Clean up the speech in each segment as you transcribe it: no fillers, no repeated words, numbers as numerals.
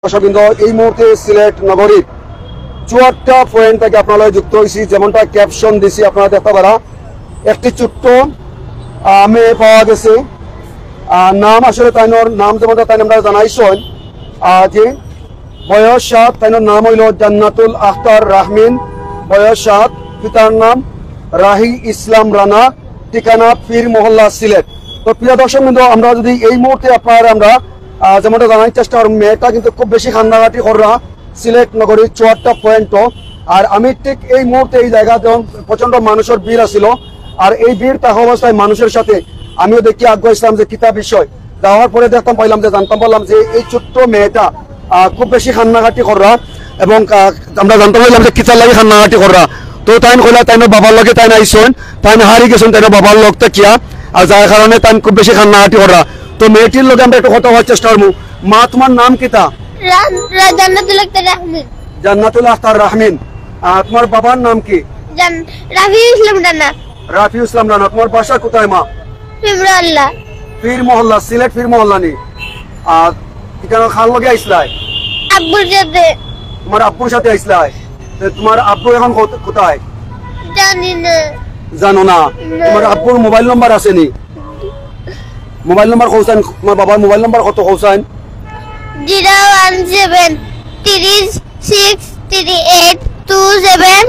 দর্শকবৃন্দ এই মুহূর্তে সিলেট নগরীর ৪টা পয়েন্ট থেকে আপনারা যুক্ত হয়েছি। যেমনটা ক্যাপশন দিছি আপনারা দেখতে পারা, একটি ছোট্ট মেয়ে পাওয়া গেছে। নাম আসলে তাইনোর নাম যেমনটা তাই আমরা জানাইছেন যে বয়স ৭, তাইনোর নাম হইল জান্নাতুল আখতার রাহমিন, বয়স ৭, পিতার নাম রাহি ইসলাম রানা, ঠিকানা পীর মহল্লা সিলেট। তো প্রিয় দর্শকবৃন্দ, আমরা যদি এই মুহূর্তে আপনারা আমরা যেমনটা জানার চেষ্টা করি, মেয়েটা কিন্তু খুব বেশি কান্নাকাটি করা সিলেট নগরীর ৪টা পয়েন্ট। আর আমি ঠিক এই মুহূর্তে এই জায়গা যখন প্রচন্ড মানুষের ভিড় আসছিল, আর এই ভিড় থাকা অবস্থায় মানুষের সাথে আমিও দেখি আগ্রহ ইসলাম যে কিতাব বিষয় যাওয়ার পরে দেখতাম পাইলাম যে জানতাম পারলাম যে এই ছোট্ট মেয়েটা খুব বেশি কান্নাকাটি করা, এবং আমরা জানতে পারলাম যে কিতার লাগে কান্নাকাটি করা। তো তাই কইলা তাই বাবার লগে তাই আইসন, তাই হারি গেছেন তাই বাবার লগ কিয়া, আর যার কারণে তাই খুব বেশি কান্নাকাটি করা। তো মেয়েটির লগে আমরা একটু কথা হওয়ার চেষ্টা করবো। মা, তোমার নাম কিতা? জান্নাতুল আখতার রাহমিন। জান্নাতুল আখতার রাহমিন। তোমার বাবার নাম কি? রাফি ইসলাম রানা। রাফি ইসলাম রানা। তোমার বাসা কোথায় মা? পীর মহল্লা সিলেট পীর মহল্লা নি। এখানে খাল লগে আইসলাই? আব্বুর সাথে। তোমার আব্বুর সাথে আইসলাই? তোমার আব্বু এখন কোথায়? জানি না। জানো না? তোমার আব্বুর মোবাইল নাম্বার আছে নি? মোবাইল নাম্বার কৌসান, তোমার বাবার মোবাইল নাম্বার কত কৌসান? 01736382747।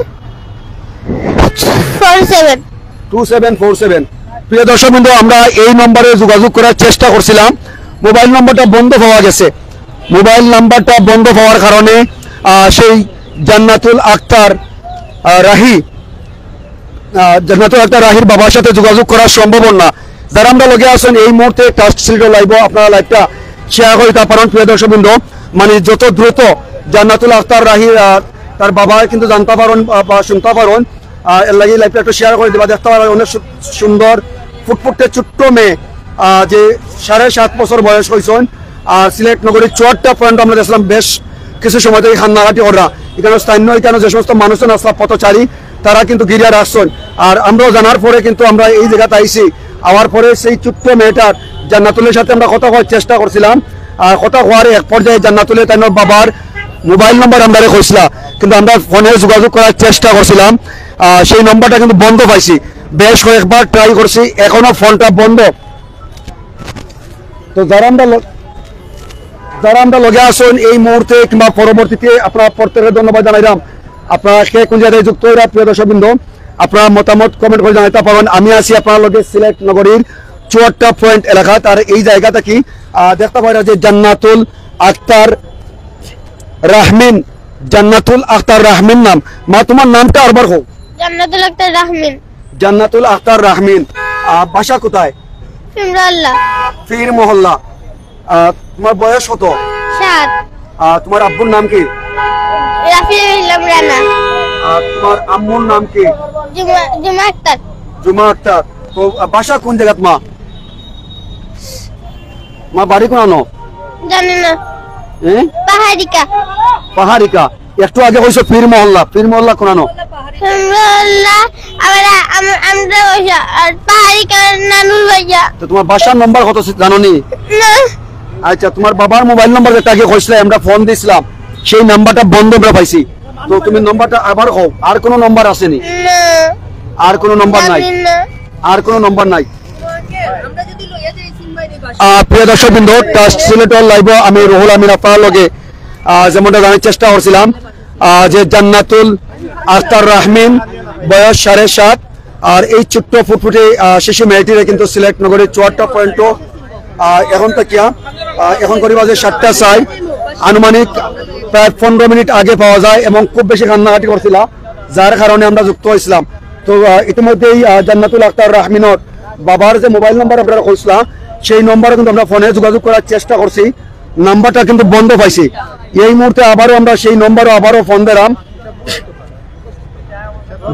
প্রিয় দর্শকবৃন্দ, আমরা এই নম্বরে যোগাযোগ করার চেষ্টা করছিলাম, মোবাইল নম্বরটা বন্ধ পাওয়া গেছে। মোবাইল নাম্বারটা বন্ধ পাওয়ার কারণে সেই জান্নাতুল আখতার রাহির বাবার সাথে যোগাযোগ করা সম্ভব না। যারা আমরা লগে আছেন এই মুহূর্তে টাস্ক সিলেট লাইভ, আপনারা লাইভটা শেয়ার করে দিতে পারেন। প্রিয় দর্শকবৃন্দ, মানে যত দ্রুত জান্নাতুল আখতার রাহির তার বাবা কিন্তু জানতে পারেন বা শুনতে পারেন, এর লাগে লাইভটা একটু শেয়ার করে দিবা। দেখতে পারেন অনেক সুন্দর ফুটফুটে ছোট্ট মেয়ে, যে ৭.৫ বছর বয়স হয়েছেন। আর সিলেট নগরীর ৪টা পয়েন্ট আমরা দেখলাম বেশ কিছু সময় থেকে কান্নাকাটি করা। এখানে স্থানীয় এখানে যে সমস্ত মানুষজন আসলাম পথচারী, তারা কিন্তু গিরিয়ার আসছেন। আর আমরাও জানার পরে কিন্তু আমরা এই জায়গাতে আইসি, আওয়ার পরে সেই ছোট্ট মেয়েটার জান্নাতুলের সাথে আমরা কথা হওয়ার চেষ্টা করছিলাম। আর কথা হওয়ার এক পর্যায়ে জান্নাতুলের তাই বাবার মোবাইল নম্বর আমরা রেখেছিলাম, কিন্তু আমরা ফোনে যোগাযোগ করার চেষ্টা করছিলাম, সেই নম্বরটা কিন্তু বন্ধ পাইছি। বেশ কয়েকবার ট্রাই করছি, এখনো ফোনটা বন্ধ। তো যারা আমরা লগে আসুন এই মুহূর্তে কিংবা পরবর্তীতে আপনারা প্রত্যেকের ধন্যবাদ জানাইলাম। আপনারা কে কোন জায়গায় যুক্ত হইরা প্রিয় দর্শকবৃন্দ, আপনারা মতামত কমেন্ট করে জানাইতে পারেন। আমি আছি আপনার লগে সিলেট নগরীর ৪টা পয়েন্ট এলাকা। তার এই জায়গাটা কি দেখতে পাই যে জান্নাতুল আখতার রাহমিন, জান্নাতুল আখতার রাহমিন নাম। মা, তোমার নামটা আরবার হোক? জান্নাতুল আখতার রাহমিন। জান্নাতুল আখতার রাহমিন। বাসা কোথায়? পীর মহল্লা। তোমার বয়স কত? ৭। তোমার আব্বুর নাম কি? রাফি ইসলাম রানা। তোমার আম্মুর নাম কি? জুমা আক্তার। জুমা আক্তার। তো বাসা কোন জায়গাত মা? মা বাড়ি কোন আনো? জানি না। পাহাড়িকা। পাহাড়িকা। একটু আগে কইছো পীর মহল্লা। পীর মহল্লা কোন আনো? তো তোমার বাসার নাম্বার কত জানো নি? আচ্ছা, তোমার বাবার মোবাইল নাম্বার যেটা আগে কইছিলে আমরা ফোন দিছিলাম, সেই নাম্বারটা বন্ধ আমরা পাইছি। তো তুমি নাম্বারটা আবার কও। আর কোনো নাম্বার আসেনি? আর কোনো নাম্বার নাই? আর কোনো নাম্বার নাই? প্রিয় দর্শকবৃন্দ, টাস্ক সিলেটর লাইভ আমি রুহুল আমিন আপনার লগে যেমনটা জানার চেষ্টা করছিলাম যে জান্নাতুল আখতার রাহমিন, বয়স ৭.৫। আর এই ছোট্ট ফুটফুটে শিশু মেয়েটিরে কিন্তু সিলেট নগরের ৪টা পয়েন্ট এখন তাকিয়া এখন করি বাজে ৭টা ৬, আনুমানিক প্রায় ১৫ মিনিট আগে পাওয়া যায়, এবং খুব বেশি কান্নাকাটি করছিল, যার কারণে আমরা যুক্ত হয়েছিলাম। তো ইতিমধ্যেই জান্নাতুল আখতার রাহমিনের বাবার যে মোবাইল নাম্বার আপনারা কইছিলাম, সেই নম্বরে কিন্তু আমরা ফোনে যোগাযোগ করার চেষ্টা করছি, নাম্বারটা কিন্তু বন্ধ পাইছি। এই মুহূর্তে আবারও আমরা সেই নম্বরও আবারও ফোন দিলাম,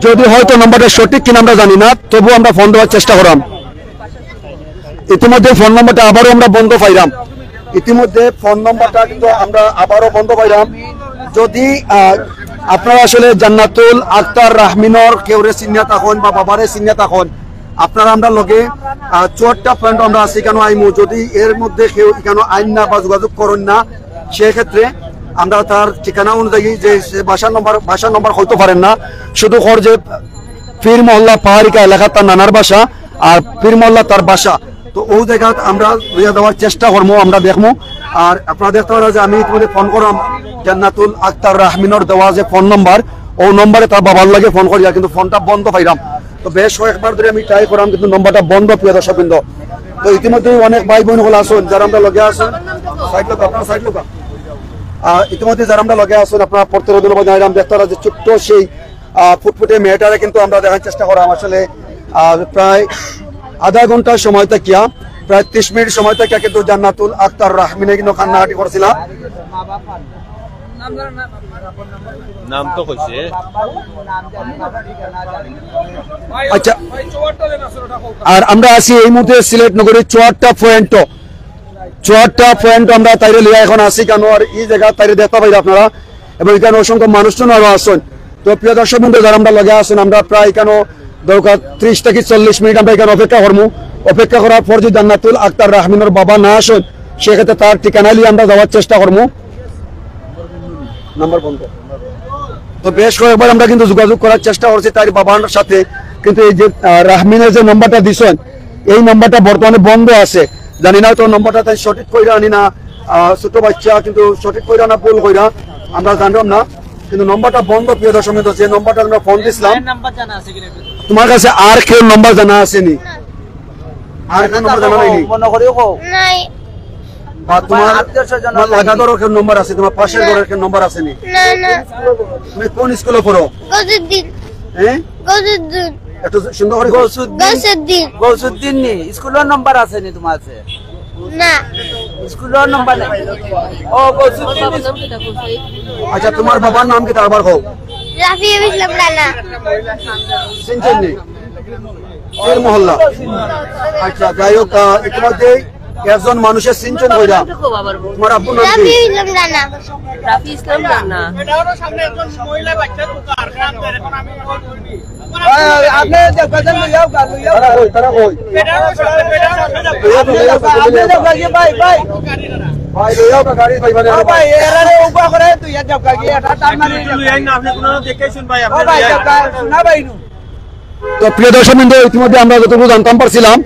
যদি হয়তো নাম্বারটা সঠিক কিনা আমরা জানি না, তবু আমরা ফোন দেওয়ার চেষ্টা করলাম। ইতিমধ্যে ফোন নাম্বারটা আবারও আমরা বন্ধ পাইলাম। ইতিমধ্যে ফোন নাম্বারটা কিন্তু আমরা আবারও বন্ধ পাইলাম। যদি আপনারা আসলে জান্নাতুল আখতার রাহমিনের কেউরে চিনিয়া থাকুন বা বাবারে চিনিয়া থাকুন, আপনারা আমরা লগে ৪টা পয়েন্ট আমরা আছি কেন আইমু, যদি এর মধ্যে কেউ কেন আইন না বা যোগাযোগ করেন না, সেক্ষেত্রে আমরা তার ঠিকানা অনুযায়ী যে বাসার নম্বর হইতে পারেন না, শুধু খর যে পীর মহল্লা পাহাড়িকা এলাকা তার নানার বাসা আর পীর মহল্লা তার বাসা। তো ওই জায়গা আমরা লইয়া দেওয়ার চেষ্টা করবো, আমরা দেখবো। আর আপনারা দেখতে পারেন যে আমি ইতিমধ্যে ফোন করলাম জান্নাতুল আক্তার রাহমিনের দেওয়া যে ফোন নম্বর, ও নম্বরে তার বাবার লাগে ফোন করিয়া, কিন্তু ফোনটা বন্ধ পাইলাম। তো বেশ কয়েকবার ধরে আমি ট্রাই করলাম, কিন্তু নম্বরটা বন্ধ, প্রিয় দর্শকবৃন্দ। তো ইতিমধ্যে অনেক ভাই বোন হল আসুন যারা আমরা লগে আসুন, সাইড লোক ইতিমধ্যে যারা আমরা লগে আসুন আপনারা প্রত্যেক ধন্যবাদ জানাইলাম। দেখতে পারা যে ছোট্ট সেই ফুটফুটে মেয়েটারে কিন্তু আমরা দেখার চেষ্টা করলাম। আসলে প্রায় আধা ঘন্টার সময় থাকিয়া, প্রায় 30 মিনিট সময় থাকিয়া কিন্তু জান্নাতুল আক্তার রাহমিনে কিন্তু কান্নাকাটি করছিলাম। নাম তো কইছে। আচ্ছা, আর আমরা আছি এই মুহূর্তে সিলেট নগরীর 54টা পয়েন্ট আমরা তাইরে লিয়া এখন আসি কেন, আর এই জায়গা তাইরে দেখতে পাই আপনারা, এবং এখানে অসংখ্য মানুষজন আরো আসুন। তো প্রিয় দর্শক বন্ধু যারা আমরা লগে আসুন, আমরা প্রায় কেন দরকার 30 থেকে 40 মিনিট আমরা এখানে অপেক্ষা করবো। অপেক্ষা করার পর যদি জান্নাতুল আক্তার রাহমিনের বাবা না আসুন, সেক্ষেত্রে তার ঠিকানা নিয়ে আমরা যাওয়ার চেষ্টা করবো। নাম্বার বন্ধ। তো বেশ কয়েকবার আমরা কিন্তু যোগাযোগ করার চেষ্টা করছি তার বাবার সাথে, কিন্তু এই যে রাহমিনের যে নম্বরটা দিছেন, এই নম্বরটা বর্তমানে বন্ধ আছে। জানি না তো নম্বরটা তাই সঠিক কইরা আনি না, ছোট বাচ্চা কিন্তু সঠিক কইরা না ভুল কইরা আমরা জানলাম না, কিন্তু নম্বরটা বন্ধ। প্রিয় দর্শক, যে নম্বরটা আমরা ফোন দিছিলাম, তোমার কাছে আর কেউ নম্বর জানা আসেনি? আর কেউ নম্বর জানা নাইনি? নাই বা তোমার লাগাতার কেউ নম্বর আছে? তোমার পাশের ঘরের কেউ নম্বর আসেনি? না না তুমি কোন স্কুলে পড়ো? গজুদ্দিন হ্যাঁ, গজুদ্দিন একটু সুন্দর করে গজুদ্দিন নি স্কুলের নম্বর আছে নি তোমার আছে? না স্কুলের নম্বর নাই। ও গৌসুদ্দিন। আচ্ছা, তোমার বাবার নাম কি তারবার হোক? রাফিউল ইসলাম রানা সিনচেন নি পীর মহল্লা। আচ্ছা, যাই হোক, ইতিমধ্যে একজন মানুষের সিনচেন হইরা। তোমার আব্বুর নাম কি? রাফিউল ইসলাম রানা রাফি ইসলাম রানা। আপনি দেখবেন লইয়াও গা লইয়াও তারা কই ভাই ভাই ভাই লইয়াও কা গাড়ি ভাই মানে ভাই এরারে উপা করে তুই যাব কা গিয়ে এটা টান মারি লুইয়াই না, আপনি কোনো দেখাইছেন ভাই? ও আপনি ভাই যাব শোনা ভাই নু। তো প্রিয় দর্শক বৃন্দ, ইতিমধ্যে আমরা যতটুকু জানতাম পারছিলাম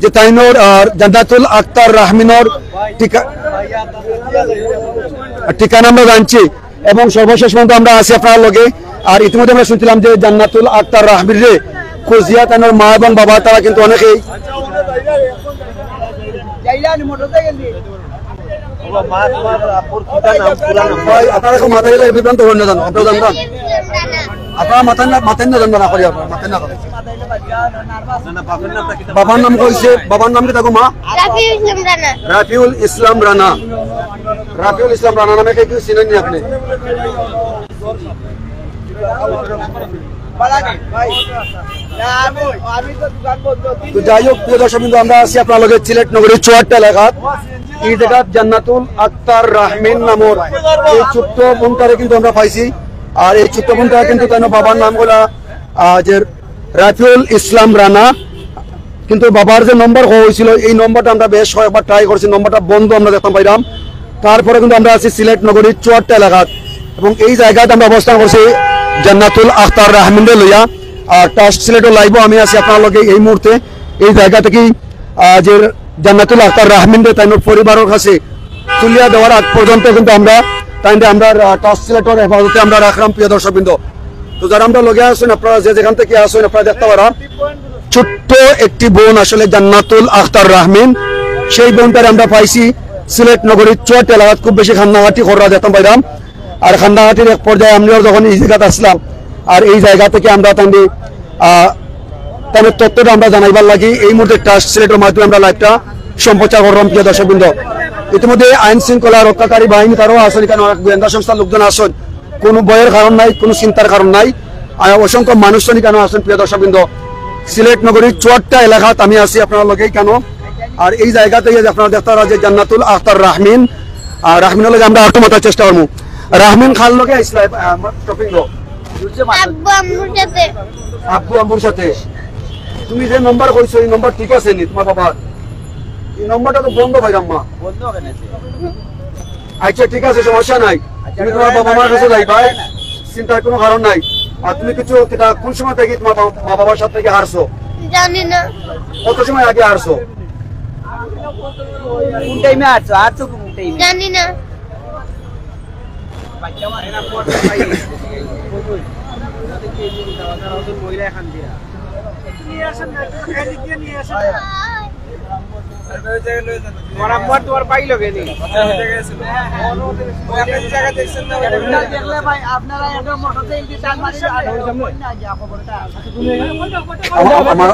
যে তাইনোর আর জান্নাতুল আক্তার রাহমিনোর ঠিকানা আমরা জানছি, এবং সর্বশেষ পর্যন্ত আমরা আছি আপনার লগে। আর ইতিমধ্যে আমরা শুনছিলাম যে জান্নাতুল আক্তার রাহমির রে কুজিয়া তাইনোর মা এবং বাবা তারা কিন্তু অনেকেই যাইলানি মোটরতে গেলি ও মা তোমার আপুর কিটা নাম, পুরা নাম? ভাই আপনারা এখন মাথায় বিভ্রান্ত হন না, জানো আপনারা জানতাম আপনারা মাথায় না জানবেন না করি আপনারা মাথায় না করেন। না না, বাপের নামটা কিটা? বাবার নাম কইছে, বাবার নাম কি থাকো মা? রাফিউল ইসলাম রানা রাফিউল ইসলাম রানা। রাফিউল ইসলাম রানা নামে কেউ চিনেননি আপনি? তো যাই হোক, প্রিয় দর্শক বিন্দু, আমরা আছি আপনার লগে সিলেট নগরীর 54টা এলাকাত। এই জায়গাত জান্নাতুল আক্তার রাহমিন নামর এই ছোট্ট বোনটারে কিন্তু আমরা পাইছি। আর এই ছোট্ট বোনটা কিন্তু তার বাবার নাম গুলা যে রাফিউল ইসলাম রানা, কিন্তু বাবার যে নম্বর হয়েছিল এই নম্বরটা আমরা বেশ কয়েকবার ট্রাই করছি, নম্বরটা বন্ধ আমরা দেখতে পাইলাম। তারপরে কিন্তু আমরা আছি সিলেট নগরীর 54টা এলাকাত, এবং এই জায়গাতে আমরা অবস্থান করছি জান্নাতুল আক্তার রাহমিনকে লইয়া। আর টাস্ট সিলেটও লাইভ আমি আছি আপনার লগে এই মুহূর্তে। এই জায়গা থেকেই যে জান্নাতুল আক্তার রাহমিনকে তাই পরিবারের কাছে তুলিয়া দেওয়ার আগ পর্যন্ত কিন্তু আমরা তাইলে আমরা টাস্ট সিলেটের হেফাজতে আমরা রাখলাম। প্রিয় দর্শকবৃন্দ, তো যারা আমরা লগে আসুন, আপনারা যে যেখান থেকে আসুন আপনারা দেখতে পারেন ছোট্ট একটি বোন আসলে জান্নাতুল আক্তার রাহমিন, সেই বোনটারে আমরা পাইছি সিলেট নগরীর 54টা এলাকাত। খুব বেশি খান্নাঘাটি করা দেখতাম পাইলাম, আর খান্নাঘাটির এক পর্যায়ে আমরাও যখন এই জায়গাতে আসলাম, আর এই জায়গা থেকে আমরা তাদের তথ্যটা আমরা জানাইবার লাগি এই মুহূর্তে ট্রাস্ট সিলেটের মাধ্যমে আমরা লাইভটা সম্প্রচার করলাম। প্রিয় দর্শকবৃন্দ, ইতিমধ্যে আইন শৃঙ্খলা রক্ষাকারী বাহিনী তারাও আসেন, কেন গোয়েন্দা সংস্থার লোকজন আসেন, কোনো ভয়ের কারণ নাই, কোনো চিন্তার কারণ নাই। অসংখ্য মানুষজনই কেন আসেন। প্রিয় দর্শকবৃন্দ, সিলেট নগরীর 54টা এলাকাত আমি আছি আপনার লগেই কেন, আর এই জায়গাতে আপনারা দেখতে পারা যে জান্নাতুল আক্তার রাহমিন, আর রাহমিনের লগে আমরা আটু মাথার চেষ্টা করবো। রাহমিন খান লগে আব্বু আম্মুর সাথে তুমি যে নম্বর কইছো এই নম্বর ঠিক আছে নি তোমার বাবার? এই নম্বরটা তো বন্ধ ভাই আম্মা। বন্ধ কেন আছে? আচ্ছা ঠিক আছে, সমস্যা নাই। তুমি তোমার বাবা মার কাছে যাইবা, চিন্তার কোনো কারণ নাই। আর তুমি কিছু কোন সময় থেকে তোমার মা বাবার সাথে থেকে হারছো? জানি না। কত সময় আগে হারছো? কোন টাইমে আসছো? আর তো কোন টাইমে? জানি না। তোমার পাইলো কেনি?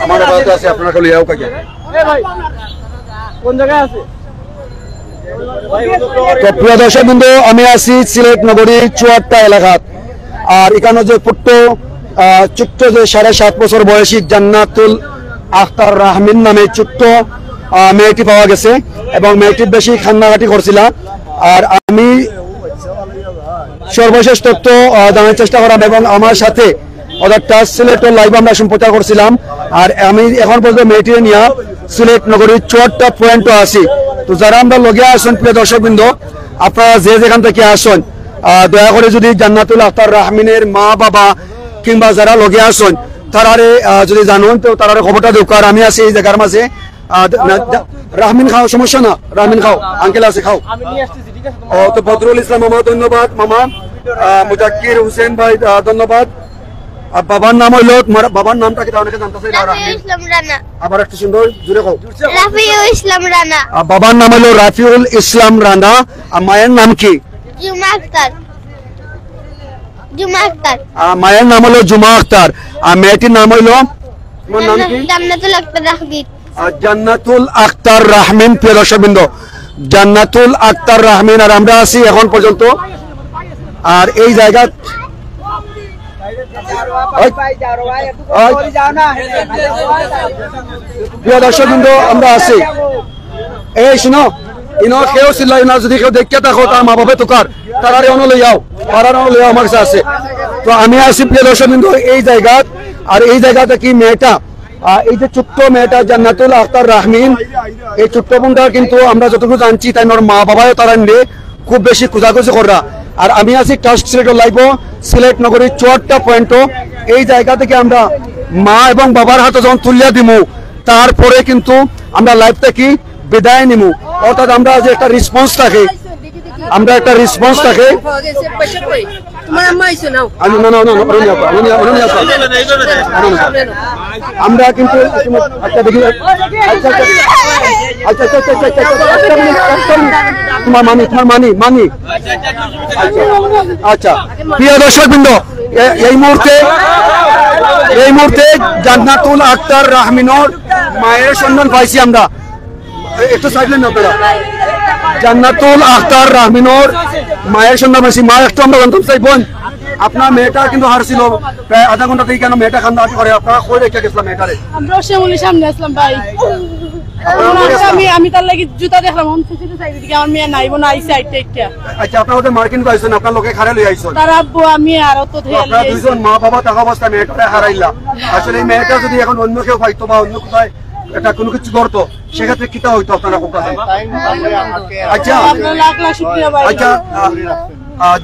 আমার বাড়িতে আছে, আপনারা খালি যাও কাকে। কোন জায়গায় আছে? তো প্রিয় দর্শক বিন্দু, আমি আছি সিলেট নগরীর চুয়াট্টা এলাকাত। আর এখানে যে পুট্ট ছোট্ট যে 7.5 বছর বয়সী জান্নাতুল আখতার রাহমিন নামে ছোট্ট মেয়েটি পাওয়া গেছে এবং মেয়েটি বেশি কান্নাকাটি করছিল। আর আমি সর্বশেষ তথ্য জানার চেষ্টা করলাম এবং আমার সাথে অর্থাৎ সিলেটের লাইভ আমরা সম্প্রচার করছিলাম। আর আমি এখন পর্যন্ত মেয়েটি নিয়ে সিলেট নগরীর 4টা পয়েন্টও আছি। তো যারা আমরা লগে আসুন প্রিয় দর্শকবৃন্দ, আপনারা যে যেখান থেকে আসুন, দয়া করে যদি জান্নাতুল আখতার রাহমিনের মা বাবা কিংবা যারা লগে আসুন তারারে যদি জানুন তো তারারে খবরটা দেখ। আর আমি আছি এই জায়গার মাঝে। রাহমিন খাও, সমস্যা না, রাহমিন খাও, আঙ্কেল আছে খাও। তো বদরুল ইসলাম মামা ধন্যবাদ, মামা মুজাক্কির হোসেন ভাই ধন্যবাদ। আর বাবার নাম হইল, বাবার নামটা কি তাহলে জানতে রাফিউল ইসলাম রানা। আবার একটু সুন্দর জুড়ে খাও। রাফিউল ইসলাম রানা। বাবার নাম হলো রাফিউল ইসলাম রানা। আর মায়ের নাম কি? জুমা আক্তার। জুমা আক্তার। মায়ের নাম হলো জুমা আক্তার। আর মেয়েটির নাম হইল, তোমার নাম কি? জান্নাতুল আক্তার রাহমিন। জান্নাতুল আখতার রাহমিন। প্রিয় দর্শকবৃন্দ, জান্নাতুল আখতার রাহমিন। আর আমরা আছি এখন পর্যন্ত। আর এই জায়গা প্রিয় দর্শকবৃন্দ আমরা আছি। এই শুনো, ইনো কেউ ছিল না, যদি কেউ দেখতে থাকো তার মা বাবা তোকার তারারে অন লই যাও, তারারে অন লই যাও, আমার কাছে আছে। তো আমি আছি প্রিয় দর্শকবৃন্দ এই জায়গা। আর এই জায়গাটা কি মেয়েটা, এই যে ছোট্ট মেয়েটা জান্নাতুল আখতার রাহমিন, এই ছোট্ট বোনটা কিন্তু আমরা যতটুকু জানছি তাই মা বাবাও তারা নিয়ে খুব বেশি খোঁজাখুঁজি করা। আর আমি আছি টাস্ক সিলেটের লাইভ সিলেট নগরীর 4টা পয়েন্টও। এই জায়গা থেকে আমরা মা এবং বাবার হাতে যখন তুলিয়া দিমু তারপরে কিন্তু আমরা লাইভ থেকে বিদায় নিমু। অর্থাৎ আমরা যে একটা রেসপন্স থাকে, আমরা একটা রেসপন্স থাকে। আমরা কিন্তু আচ্ছা দেখি, তোমার মানি। আচ্ছা প্রিয় দর্শকবৃন্দ, এই মুহূর্তে জান্নাতুল আখতার রাহমিনের মায়ের সন্ধান পাইছি আমরা। একটু সাইডলেন আপনারা। জান্নাতুল আখতার রাহমিনের মায়ের সন্ধান পাইছি। মা একটু আমরা জানতাম চাইবেন, আপনার মেয়েটা কিন্তু হারছিল প্রায় আধা ঘন্টা থেকে, কেন মেয়েটা কান্নাকাটি করে? আপনারা কই রেখে গেছিলাম মেয়েটারে? আমরা শ্যামলির সামনে আসলাম ভাই। আমি তার লাগি জুতা দেখলাম, আমার মেয়ে নাইব না আইসে আইতে একটা। আচ্ছা আপনার ওদের মার্কিন পাইছেন, আপনার লোকে খারে লই আইছেন। তার আব্বু আমি আর তো আপনারা দুইজন মা বাবা থাকা অবস্থায় মেয়েটা হারাইলা। আসলে এই মেয়েটা যদি এখন অন্য কেউ পাইতো বা অন্য কোথায় এটা কোনো কিছু করতো সেক্ষেত্রে কিতা হইতো আপনারা কোন কাছে? আচ্ছা লাখ লাখ শুকরিয়া ভাই। আচ্ছা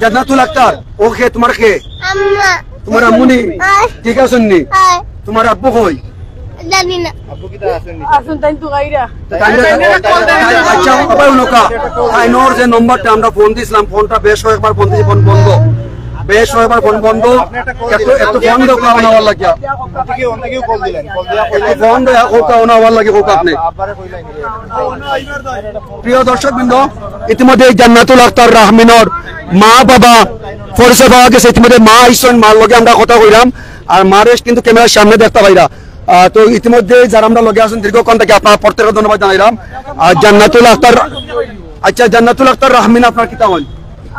জান্নাতুল আখতার ওকে তোমার কে? আম্মা। তোমার আম্মুনি ঠিক আছেন নি? হাই। তোমার আব্বু কই? জানি না। আসুন তাই তো গাইরা। আচ্ছা আবার নকা আইনোর যে নম্বরটা আমরা ফোন দিছিলাম, ফোনটা বেশ কয়েকবার ফোন দিয়েছি, ফোন বন্ধ, বেশ কয়েকবার ফোন বন্ধ। একটু ফোন দেওয়া নেওয়ার লাগিয়া ফোন দেওয়া কোকা নেওয়ার লাগে কোকা আপনি। প্রিয় দর্শকবৃন্দ, ইতিমধ্যে জান্নাতুল আখতার রাহমিনের মা বাবা পরিচয় পাওয়া গেছে। ইতিমধ্যে মা আইসন, মার লগে আমরা কথা কইলাম। আর মারেশ কিন্তু ক্যামেরার সামনে দেখতে পাইরা। তো ইতিমধ্যে যারা আমরা লগে আছেন দীর্ঘক্ষণ থেকে আপনার প্রত্যেকের ধন্যবাদ জানাইলাম। আর জান্নাতুল আখতার, আচ্ছা জান্নাতুল আখতার রাহমিন আপনার কি তেমন?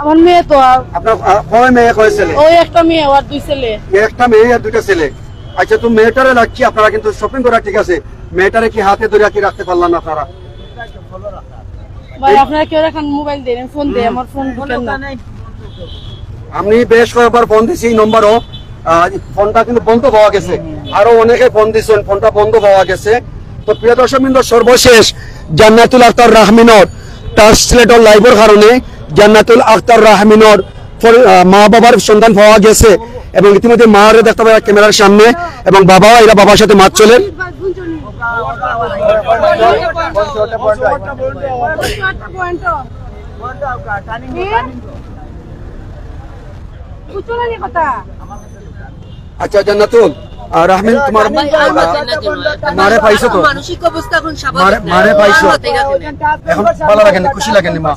আমার মেয়ে তো আপনার কয় মেয়ে কয় ছেলে? ওই একটা মেয়ে আর দুই ছেলে। একটা মেয়ে আর দুইটা ছেলে। আচ্ছা তো মেয়েটারে লাগছি, আপনারা কিন্তু শপিং করা ঠিক আছে, মেয়েটারে কি হাতে ধরে কি রাখতে পারলাম না আপনারা? ভাই আপনারা কেউ এখন মোবাইল দেন, ফোন দেন, আমার ফোন ঢুকেন না। আমি বেশ কয়েকবার ফোন দিছি, এই নম্বরও ফোনটা কিন্তু বন্ধ পাওয়া গেছে। আরো অনেকে ফোন দিচ্ছেন, ফোনটা বন্ধ পাওয়া গেছে। তো প্রিয় দর্শকবৃন্দ, সর্বশেষ জান্নাতুল আখতার রাহমিনের টাস্ক সিলেটের লাইভের কারণে জান্নাতুল আখতার রাহমিনর মা বাবার সন্ধান পাওয়া গেছে এবং ইতিমধ্যে মারে দেখতে পাই ক্যামেরার সামনে এবং বাবাও এরা বাবার সাথে মাছ চলেন। আচ্ছা জান্নাতুল রাহমিন তোমার মারে পাইছো তো? মানসিক অবস্থা এখন স্বাভাবিক না। মারে পাইছো এখন এখন ভালো লাগেনি, খুশি লাগেনি? মা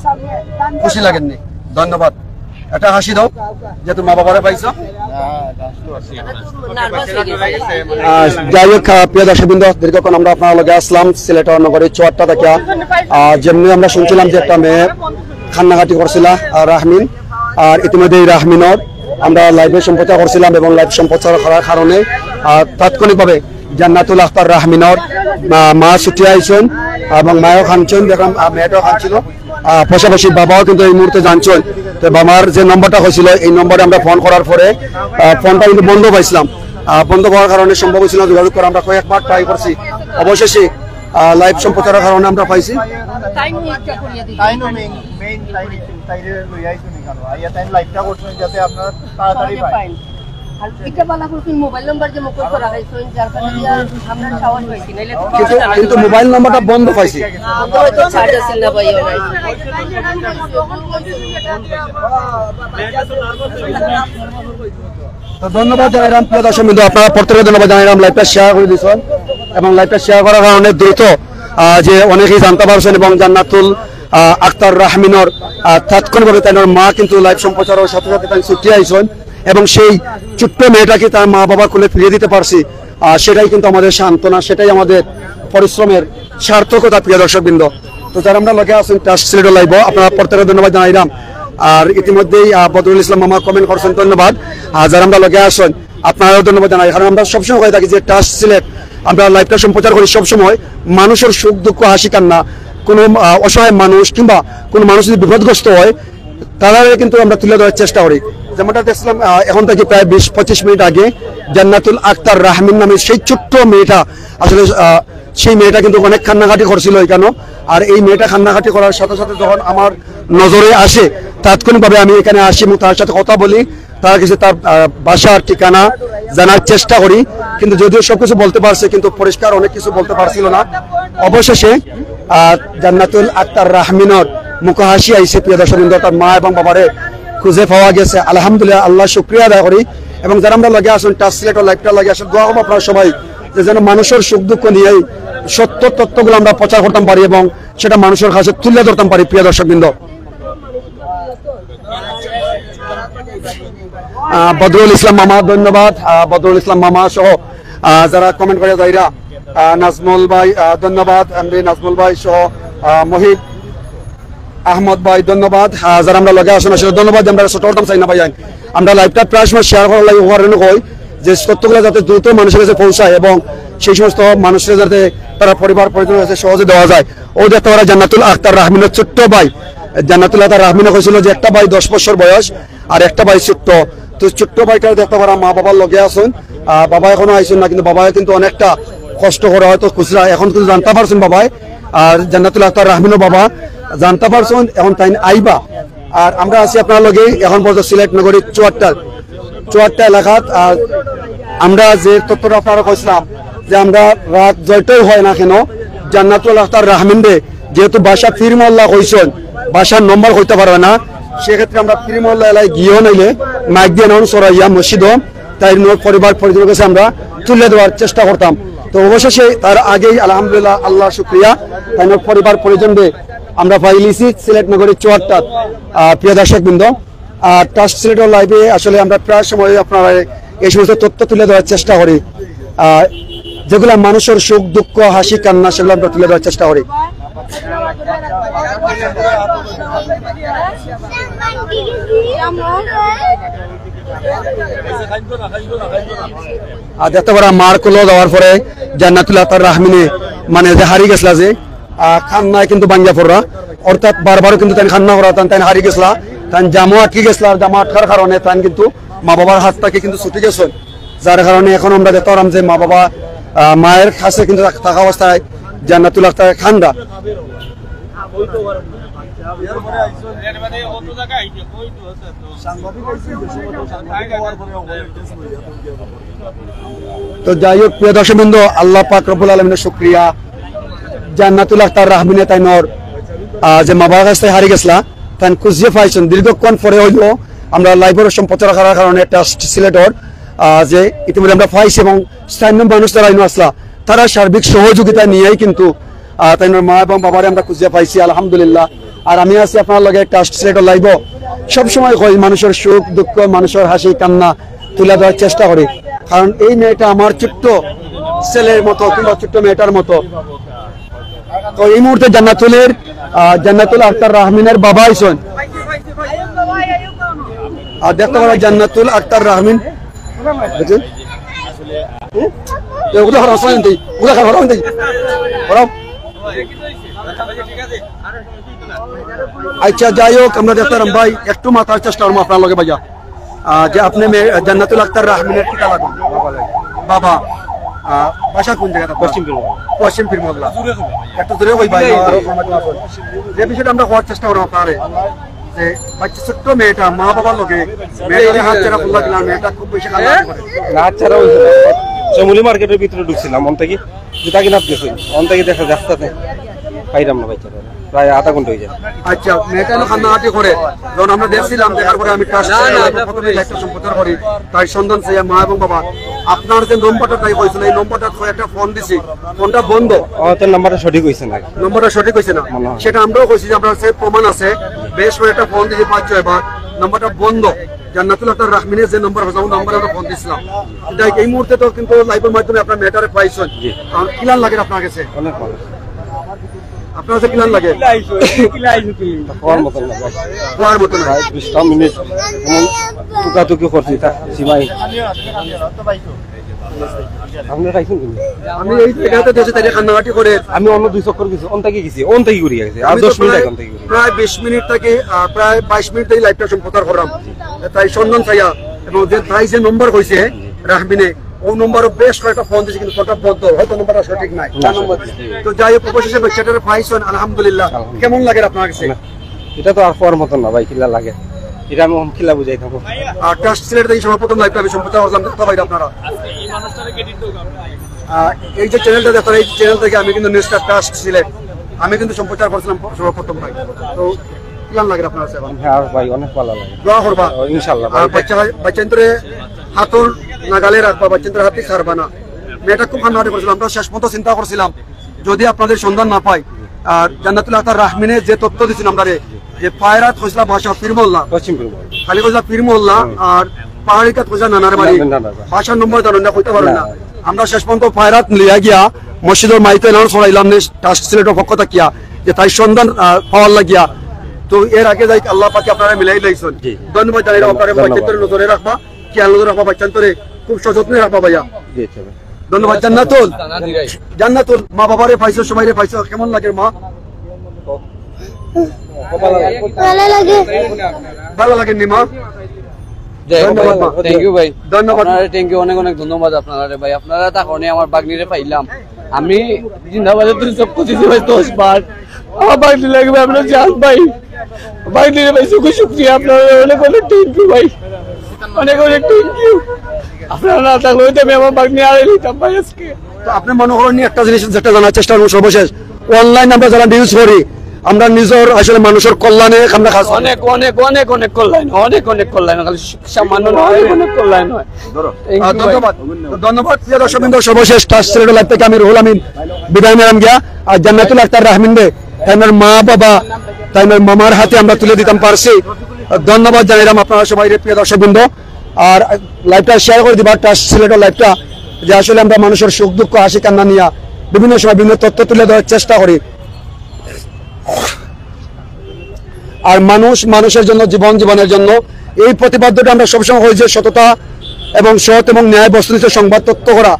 খুশি লাগেনি, ধন্যবাদ। একটা হাসি দাও যে তুমি মা বাবারে পাইছো। নার্ভাস হয়ে গেছে। যাই হোক প্রিয় দর্শকবৃন্দ, দীর্ঘক্ষণ আমরা আপনার লগে আসলাম সিলেট নগরীর চুয়াট্টা থেকে। যেমনি আমরা শুনছিলাম যে একটা মেয়ে কান্নাকাটি করছিল রাহমিন, আর ইতিমধ্যে রাহমিনর আমরা লাইভে সম্প্রচার করছিলাম এবং লাইভ সম্প্রচার করার কারণে তাৎক্ষণিকভাবে জান্নাতুল আখতার রাহমিনর মা ছুটি আইছেন এবং মায়ও খানছেন, দেখলাম মেয়েটাও খানছিল, পাশাপাশি বাবাও কিন্তু এই মুহূর্তে জানছেন। তো বাবার যে নম্বরটা হয়েছিল এই নম্বরে আমরা ফোন করার পরে ফোনটা কিন্তু বন্ধ পাইছিলাম, বন্ধ হওয়ার কারণে সম্ভব হয়েছিল যোগাযোগ করে আমরা কয়েকবার ট্রাই করছি, অবশেষে লাইভ সম্প্রচারের কারণে আমরা পাইছি। কিন্তু মোবাইল নাম্বারটা বন্ধ পাইছি। ধন্যবাদ জানাইলাম প্রিয় দর্শক বিন্দু, আপনারা প্রত্যেকে ধন্যবাদ জানাইলাম লাইভটা শেয়ার করে দিয়েছেন এবং লাইভটা শেয়ার করার কারণে দ্রুত যে অনেকেই জানতে পারছেন এবং জান্নাতুল আখতার রাহমিনর তাৎক্ষণিকভাবে তার মা কিন্তু লাইভ সম্প্রচারের সাথে সাথে তাই ছুটি আইছেন এবং সেই ছোট্ট মেয়েটাকে তার মা বাবা কোলে ফিরিয়ে দিতে পারছি, সেটাই কিন্তু আমাদের সান্ত্বনা, সেটাই আমাদের পরিশ্রমের সার্থকতা প্রিয় দর্শকবৃন্দ। তো যারা আমরা লগে আছেন টাস্ক সিলেট লাইভ, আপনারা প্রত্যেকে ধন্যবাদ জানাইলাম। আর ইতিমধ্যেই বদরুল ইসলাম মামা কমেন্ট করছেন, ধন্যবাদ। আর যারা আমরা লগে আসেন আপনারাও ধন্যবাদ জানাই, কারণ আমরা সবসময় হয়ে থাকি যে টাস্ক সিলেট আমরা লাইভটা সম্প্রচার করি সবসময় মানুষের সুখ দুঃখ হাসি কান্না, কোনো অসহায় মানুষ কিংবা কোনো মানুষ যদি বিপদগ্রস্ত হয় তারা কিন্তু আমরা তুলে ধরার চেষ্টা করি। যেমনটা দেখছিলাম এখন থেকে প্রায় 20-25 মিনিট আগে জান্নাতুল আখতার রাহমিন নামে সেই ছোট্ট মেয়েটা, আসলে সেই মেয়েটা কিন্তু অনেক কান্নাকাটি করছিল এখানে। আর এই মেয়েটা কান্নাকাটি করার সাথে সাথে যখন আমার নজরে আসে তাৎক্ষণিকভাবে আমি এখানে আসি এবং তার সাথে কথা বলি, তার কাছে তার বাসার ঠিকানা জানার চেষ্টা করি, কিন্তু যদিও সবকিছু বলতে পারছে কিন্তু পরিষ্কার অনেক কিছু বলতে পারছিল না। অবশেষে জান্নাতুল আখতার রাহমিনর মুখ হাসি আইসে প্রিয় দর্শকবৃন্দ, তার মা এবং বাবারে খুঁজে পাওয়া গেছে, আলহামদুলিল্লাহ, আল্লাহ শুকরিয়া আদায় করি। এবং যারা আমরা লগে আসুন টাস্ক সিলেট লাইভটা লাগে আসেন, দোয়া করবো আপনারা সবাই যে যেন মানুষের সুখ দুঃখ নিয়েই সত্য তথ্যগুলো আমরা প্রচার করতাম পারি এবং সেটা মানুষের কাছে তুলে ধরতাম পারি প্রিয় দর্শকবৃন্দ। বদরুল ইসলাম মামা ধন্যবাদ, বদরুল ইসলাম মামা সহ যারা কমেন্ট করে যাইরা, নাজমুল ভাই ধন্যবাদ, এমবি নাজমুল ভাই সহ মহিব আহমদ ভাই ধন্যবাদ। যারা আমরা লগে আসেন আসলে ধন্যবাদ, আমরা ছোট করতাম চাই না ভাই, আমরা লাইভটা প্রায় সময় শেয়ার করার লাগে ওখানে কই যে তথ্যগুলো যাতে দ্রুত মানুষের কাছে পৌঁছায় এবং সেই সমস্ত মানুষের যাতে তারা পরিবার পরিজনের কাছে সহজে দেওয়া যায়। ও দেখতে পারা জান্নাতুল আখতার রাহমিনের ছোট্ট ভাই, জান্নাতুল আখতার রাহমিনে হয়েছিল যে একটা ভাই 10 বছর বয়স আর একটা ভাই ছোট্ট, তো ছোট্ট ভাইটা দেখতে পারা মা বাবার লগে আসেন, বাবা এখনো আইসেন না, কিন্তু বাবা কিন্তু অনেকটা কষ্ট করে হয়তো খুচরা এখন কিন্তু জানতে পারছেন বাবাই, আর জান্নাতুল আখতার রাহমিনের বাবা জানতে পারছেন এখন তাই আইবা। আর আমরা আছি আপনার লগে এখন পর্যন্ত সিলেট নগরীর চুয়াট্টা এলাকাত। আর আমরা যে তথ্যটা আপনারা কইছিলাম যে আমরা রাত জয়টাই হয় না কেন জান্নাতুল আখতার রাহমিনরে যেহেতু বাসা পীর মহল্লা কইছেন, বাসার নম্বর হইতে পারবে না, সেক্ষেত্রে আমরা পীর মহল্লা এলাকায় গিয়েও নাইলে মাইক দিয়ে নাম সরাইয়া মসজিদও তাই পরিবার পরিজনের কাছে আমরা তুলে দেওয়ার চেষ্টা করতাম। তো অবশেষে তার আগেই আলহামদুলিল্লাহ আল্লাহ শুকরিয়া তাই পরিবার পরিজনদের আমরা পাইলিছি সিলেট নগরীর চুয়াট্টা। প্রিয় দর্শকবৃন্দ, টাস্ক সিলেটের লাইভে আসলে আমরা প্রায় সময় আপনারা এই সমস্ত তথ্য তুলে দেওয়ার চেষ্টা করি, যেগুলো মানুষের সুখ দুঃখ হাসি কান্না সেগুলো আমরা তুলে দেওয়ার চেষ্টা করি। আর দেখতে পারা মার কোলো দেওয়ার পরে জান্নাতুল আখতার রাহমিনে মানে যে হারিয়ে গেছিলা যে খান্নায় কিন্তু বাঙ্গা পড়রা, অর্থাৎ বারবারও কিন্তু তাই খান্না করা তাই হারিয়ে গেছিলা, তাই জামা আটকে গেছিল, আর জামা আটকার কারণে তাই কিন্তু মা বাবার হাতটাকে কিন্তু ছুটি গেছেন, যার কারণে এখন আমরা দেখতে পারলাম যে মা বাবা মায়ের কাছে কিন্তু থাকা অবস্থায় জান্নাতুল আখতার খান্ডা। তো যাই হোক প্রিয় দর্শকবৃন্দ, আল্লাহ পাক রব্বুল আলামিনের শুকরিয়া। জান্নাতুল আখতার রাহমিনে তাইনর যে মা বাবার কাছ থেকে হারিয়ে গেছিলা তাই খুঁজিয়ে পাইছেন দীর্ঘক্ষণ পরে হইল আমরা লাইভের সম্প্রচার করার কারণে একটা সিলেটর যে ইতিমধ্যে আমরা পাইছি এবং স্থানীয় মানুষ যারা আইন আসলা তারা সার্বিক সহযোগিতা নিয়েই কিন্তু তাইনর মা এবং বাবারে আমরা খুঁজিয়ে পাইছি আলহামদুলিল্লাহ। আর আমি আছি আপনার লগে একটা সিলেটর লাইভ সবসময় কই মানুষের সুখ দুঃখ মানুষের হাসি কান্না তুলে দেওয়ার চেষ্টা করি, কারণ এই মেয়েটা আমার ছোট্ট ছেলের মতো কিংবা ছোট্ট মেয়েটার মতো। তো এই মুহূর্তে জান্নাতুল আখতার রাহমিনের বাবা আইসন আর দেখতে পারা জান্নাতুল আখতার রাহমিন আচ্ছা যাই হোক আমরা দেখতাম ভাই একটু মাথার চেষ্টা করবো আপনার লগে ভাইয়া যে আপনি জান্নাতুল আখতার রাহমিনের কি লাগুন বাবা বাসা কোন জায়গাটা? পশ্চিম পীরমহল্লা। একটু দূরে ওই ভাই যে বিষয়টা আমরা হওয়ার চেষ্টা করবো আপনারে যে বাচ্চা ছোট্ট মেয়েটা মা বাবার লগে মেয়েটারে হাত ছাড়া ফুল্লা দিলাম, মেয়েটা খুব বেশি হাত ছাড়া হয়েছিল চমুলি মার্কেটের ভিতরে ঢুকছিলাম অন থেকে জুতা কিনা গেছিল অন থেকে দেখা রাস্তাতে পাইলাম না বাচ্চাটা প্রায় আধা ঘন্টা হয়ে যায়। আচ্ছা মেয়েটা কান্নাকাটি করে যখন আমরা দেখছিলাম দেখার পরে আমি প্রথমে লাইভটা সম্প্রচার করি তাই সন্ধান চাই মা এবং বাবা আপনার যে নম্বরটা তাই হয়েছিল এই নম্বরটা একটা ফোন দিছি, ফোনটা বন্ধ। তোর নাম্বারটা সঠিক হয়েছে না? নম্বরটা সঠিক হয়েছে না, সেটা আমরাও কইছি যে আপনার সে প্রমাণ আছে বেশ করে একটা ফোন দিয়েছি 5-6 বার, নাম্বারটা বন্ধ। জান্নাতুল আখতার রাহমিনের যে নম্বর আছে ওই নম্বরে আমরা ফোন দিছিলাম। যাই এই মুহূর্তে তো কিন্তু লাইভের মাধ্যমে আপনার মেয়েটারে পাইছেন, আর কিলান লাগে আপনার কাছে? অনেক ভালো। আপনার কাছে কিলান লাগে? হওয়ার মতন না ভাই, হওয়ার মতো না। 20 মিনিট এমন টুকাটুকি করছি তা সীমাই আপনি খাইছেন কিন্তু আমি এই জায়গাতে দেশে তাই কান্নাকাটি করে আমি অন্য 2 চক্কর গেছি অন থেকে গেছি অন থেকে ঘুরে গেছি আর 10 মিনিট এখন থেকে প্রায় 20 মিনিট থেকে প্রায় 22 মিনিট এই লাইভটা সম্প্রচার করলাম। তাই সন্ধান চাইয়া এবং যে তাই যে নম্বর কইছে রাহমিনে ও নম্বরও বেশ কয়েকটা ফোন দিয়েছে কিন্তু ফোনটা বন্ধ, হয়তো নম্বরটা সঠিক নাই। তো যাই হোক অবশেষে বাচ্চাটারে পাইছেন আলহামদুলিল্লাহ। কেমন লাগে আপনার কাছে? এটা তো আর পর মতন না ভাই, কিলা লাগে এটা আমি কিলা বুঝাই থাকবো। আর ট্রাস্ট সিলেট থেকে সর্বপ্রথম লাইভটা আমি সম্প্রচার করলাম দেখতে পাই আপনারা এই যে চ্যানেলটা দেখতে এই চ্যানেল থেকে আমি কিন্তু নিউজটা ট্রাস্ট সিলেট আমি কিন্তু সম্প্রচার করছিলাম সর্বপ্রথম ভাই। তো কেমন লাগে আপনার কাছে? হ্যাঁ ভাই অনেক ভালো লাগে, দোয়া করবা ইনশাআল্লাহ। আর বাচ্চান্তরে হাতর নাগালে রাখবা, বাচ্চান্তরে হাতে ছাড়বা না। মেয়েটা খুব কান্নাকাটি করেছিলাম, আমরা শেষ পর্যন্ত চিন্তা করছিলাম যদি আপনাদের সন্ধান না পাই আর জান্নাতুল আখতার রাহমিনে যে তথ্য দিচ্ছেন আমরা যে পায়রাত কইসলা ভাষা পীরমহল্লা পশ্চিম পীরমহল্লা খালি কইসলা পীরমহল্লা আর পাহাড়িকাত কইসলা নানার বাড়ি ভাষার নম্বর জানেন না কইতে পারেন না। আমরা শেষ পর্যন্ত পায়রাত লিয়া গিয়া মসজিদের মাইতে এলানো ছড়াইলাম ট্রাস্ট সিলেটের পক্ষ থাকিয়া যে তাই সন্ধান পাওয়ার লাগিয়া। তো এর আগে যাই আল্লাহ পাকে আপনারা মিলাই লাইছেন, ধন্যবাদ জানাই। আপনারা বাচ্চান্তরে নজরে রাখবা, খেয়াল নজরে রাখবা, বাচ্চান্তরে খুব সযত্নে রাখবা ভাইয়া, ধন্যবাদ। জান্নাতুল মা বাবারে পাইছো সবাইরে পাইছো, কেমন লাগে মা? ভালো লাগে। ভালো লাগেনি মা? থ্যাংক ইউ ভাই, ধন্যবাদ। থ্যাংক ইউ, অনেক অনেক ধন্যবাদ আপনারা ভাই। আপনারা তার কারণে আমার বাগনিরে পাইলাম। আমি জিন্দাবাদে তুমি সব খুঁজেছি ভাই 10 বার। আমার বাগনি লাগবে আপনার জান ভাই, বাগনিরে ভাই সুখ শুক্রিয়া আপনার, অনেক অনেক থ্যাংক ইউ ভাই, অনেক অনেক থ্যাংক ইউ। আপনারা না থাকলে হয়তো আমি আমার বাগনি আড়াই নিতাম ভাই আজকে। তো আপনি মনে করেন একটা জিনিস যেটা জানার চেষ্টা করবো সর্বশেষ, অনলাইন আমরা যারা নিউজ করি আমরা নিজের আসলে মানুষের কল্যাণে আমরা কাজ অনেক অনেক অনেক অনেক কল্যাণ, অনেক অনেক কল্যাণ, খালি সামান্য নয়, অনেক কল্যাণ হয়। ধন্যবাদ। ধন্যবাদ প্রিয় দর্শকবৃন্দ, সর্বশেষ ট্রাস্ট সিলেটের লাইভ থেকে আমি রুহুল আমিন বিদায় নিলাম গিয়া। আর জান্নাতুল আখতার রাহমিন রে তাইনার মা বাবা তাইনার মামার হাতে আমরা তুলে দিতাম পারছি। ধন্যবাদ জানাইলাম আপনারা সবাই প্রিয় দর্শকবৃন্দ। আর লাইভটা শেয়ার করে দিবা ট্রাস্ট সিলেটের লাইভটা, যে আসলে আমরা মানুষের সুখ দুঃখ হাসি কান্না নিয়ে বিভিন্ন সময় বিভিন্ন তথ্য তুলে দেওয়ার চেষ্টা করি। আর মানুষের জন্য জীবনের জন্য এই প্রতিপাদ্যটা আমরা সবসময় হই যে সততা এবং সৎ এবং ন্যায় বস্তুনিষ্ঠ সংবাদ তথ্য করা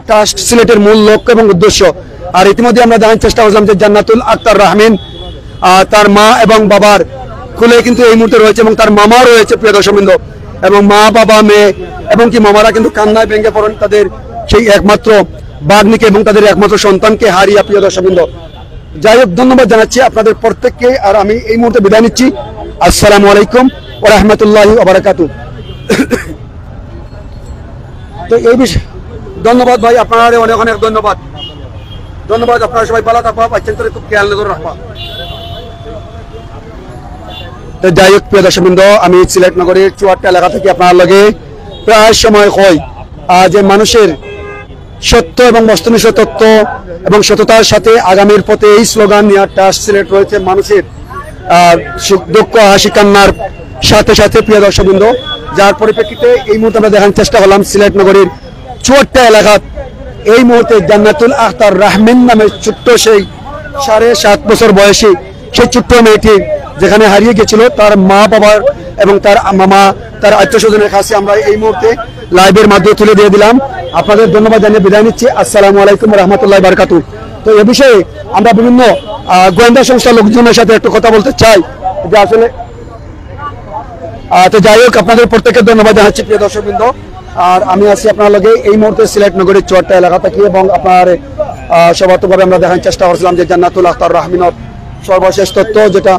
ট্রাস্ট সিলেটের মূল লক্ষ্য এবং উদ্দেশ্য। আর ইতিমধ্যে আমরা জানার চেষ্টা করলাম যে জান্নাতুল আখতার রাহমিন তার মা এবং বাবার খুলে কিন্তু এই মুহূর্তে রয়েছে এবং তার মামা রয়েছে প্রিয় দর্শকবৃন্দ, এবং মা বাবা মেয়ে এবং কি মামারা কিন্তু কান্নায় ভেঙে পড়েন তাদের সেই একমাত্র বাগ্নিকে এবং তাদের একমাত্র সন্তানকে হারিয়ে প্রিয় দর্শকবৃন্দ। যাই হোক, ধন্যবাদ জানাচ্ছি আপনাদের প্রত্যেককে। আর আমি এই মুহূর্তে বিদায় নিচ্ছি। আসসালামু আলাইকুম ওয়া রাহমাতুল্লাহি ওয়া বারাকাতুহু। তো এই বিষয়ে ধন্যবাদ ভাই, আপনারা অনেক অনেক ধন্যবাদ। ধন্যবাদ, আপনারা সবাই ভালো থাকবা, বাচ্চাদের খুব খেয়াল নজর রাখবা। তো যাই হোক প্রিয় দর্শকবৃন্দ, আমি সিলেট নগরীর চুয়াট্টা এলাকা থেকে আপনার লগে প্রায় সময় হয় যে মানুষের সত্য এবং বস্তুনিষ্ঠ তত্ত্ব এবং সততার সাথে আগামীর পথে এই স্লোগান নিয়ে ট্রাস্ট সিলেট রয়েছে মানুষের সুখ দুঃখ হাসি কান্নার সাথে সাথে। প্রিয় দর্শকবৃন্দ, যার পরিপ্রেক্ষিতে এই মুহূর্তে আমরা দেখার চেষ্টা করলাম সিলেট নগরীর চুয়াট্টা এলাকাত এই মুহূর্তে জান্নাতুল আখতার রাহমিন নামে ছোট্ট সেই 7.5 বছর বয়সী সেই ছোট্ট মেয়েটি যেখানে হারিয়ে গেছিল, তার মা বাবার এবং তার মামা তার আত্মীয় স্বজনের কাছে আমরা এই মুহূর্তে লাইভের মাধ্যমে তুলে দিয়ে দিলাম। আপনাদের ধন্যবাদ জানিয়ে বিদায় নিচ্ছি। আসসালামু আলাইকুম ওয়া রাহমাতুল্লাহি ওয়া বারাকাতুহু। তো এ বিষয়ে আমরা বিভিন্ন গোয়েন্দা সংস্থার লোকজনের সাথে একটু কথা বলতে চাই যে আসলে তো যাই হোক, আপনাদের প্রত্যেকের ধন্যবাদ জানাচ্ছি প্রিয় দর্শকবৃন্দ। আর আমি আছি আপনার লগে এই মুহূর্তে সিলেট নগরীর চুয়াট্টা এলাকা থেকে এবং আপনার সর্বাত্মকভাবে আমরা দেখার চেষ্টা করছিলাম যে জান্নাতুল আখতার রাহমিনের সর্বশেষ তথ্য, যেটা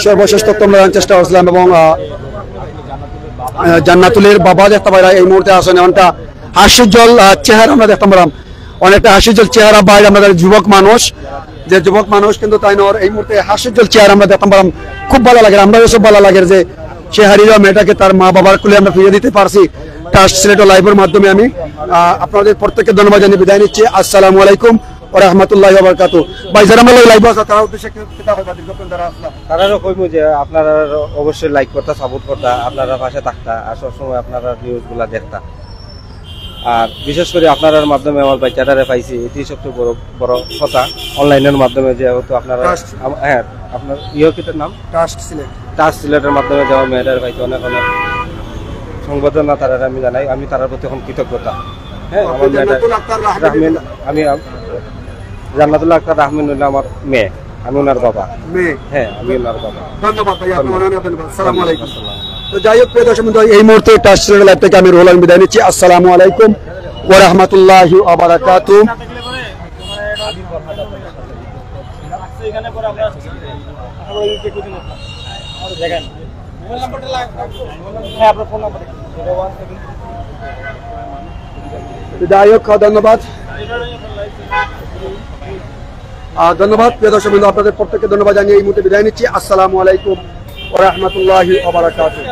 সর্বশেষ তথ্য আমরা জানার চেষ্টা করছিলাম। এবং জান্নাতুলের বাবা দেখতে পাইরা এই মুহূর্তে আসেন, এমনটা হাস্যজ্জ্বল চেহারা আমরা দেখতে পারলাম, অনেকটা হাস্যজ্জ্বল চেহারা বাইরে আমাদের যুবক মানুষ, যে যুবক মানুষ কিন্তু তাই নয় এই মুহূর্তে হাস্যজ্জ্বল চেহারা আমরা দেখতে পারলাম। খুব ভালো লাগে, আমরা সব ভালো লাগে যে সে হারিয়ে যাওয়া মেয়েটাকে তার মা বাবার কুলে আমরা ফিরিয়ে দিতে পারছি ট্রাস্ট সিলেট লাইভের মাধ্যমে। আমি আপনাদের প্রত্যেককে ধন্যবাদ জানিয়ে বিদায় নিচ্ছি। আসসালামু আলাইকুম ওয়া রাহমাতুল্লাহি ওয়া বারাকাতুহু। ভাই যারা আমার লাইভ আছে তারা উদ্দেশ্যে কিতা কইবা দীর্ঘক্ষণ যারা আসলা? তারারও কইবো যে আপনারা অবশ্যই লাইক করতা, সাপোর্ট করতা, আপনারা পাশে থাকতা আর সবসময় আপনারা নিউজগুলা দেখতা। আর বিশেষ করে আপনার মাধ্যমে আমার বাচ্চাটারে পাইছি, এটি সবচেয়ে বড় কথা। অনলাইনের মাধ্যমে যেহেতু আপনারা হ্যাঁ আপনার কিটার নাম ট্রাস্ট সিলেট, ট্রাস্ট সিলেটের মাধ্যমে যে আমার মেয়েটার পাইছি, অনেক অনেক সংবর্ধনা তারা আমি জানাই। আমি তার প্রতি এখন কৃতজ্ঞতা। হ্যাঁ, আমার মেয়েটা রাহমিন, আমি জান্নাতুল আখতার রাহমিন হলো আমার মেয়ে, আমি ওনার বাবা। হ্যাঁ, আমি ওনার বাবা। ধন্যবাদ ভাই, আপনার অনেক ধন্যবাদ। আসসালামু আলাইকুম। তো যাই হোক প্রিয় দর্শক বন্ধু, এই মুহূর্তে ট্রাস্ট সিলেট লাইভ থেকে আমি রুহুল আমিন বিদায় নিচ্ছি। আসসালামু আলাইকুম ওয়া রাহমাতুল্লাহি ওয়া বারাকাতুহু। যাই হোক, ধন্যবাদ ধন্যবাদ প্রিয় দর্শক বন্ধু, আপনাদের প্রত্যেককে ধন্যবাদ জানিয়ে এই মুহূর্তে বিদায় নিচ্ছি। আসসালামু আলাইকুম ওয়া রাহমাতুল্লাহি ওয়া বারাকাতুহু।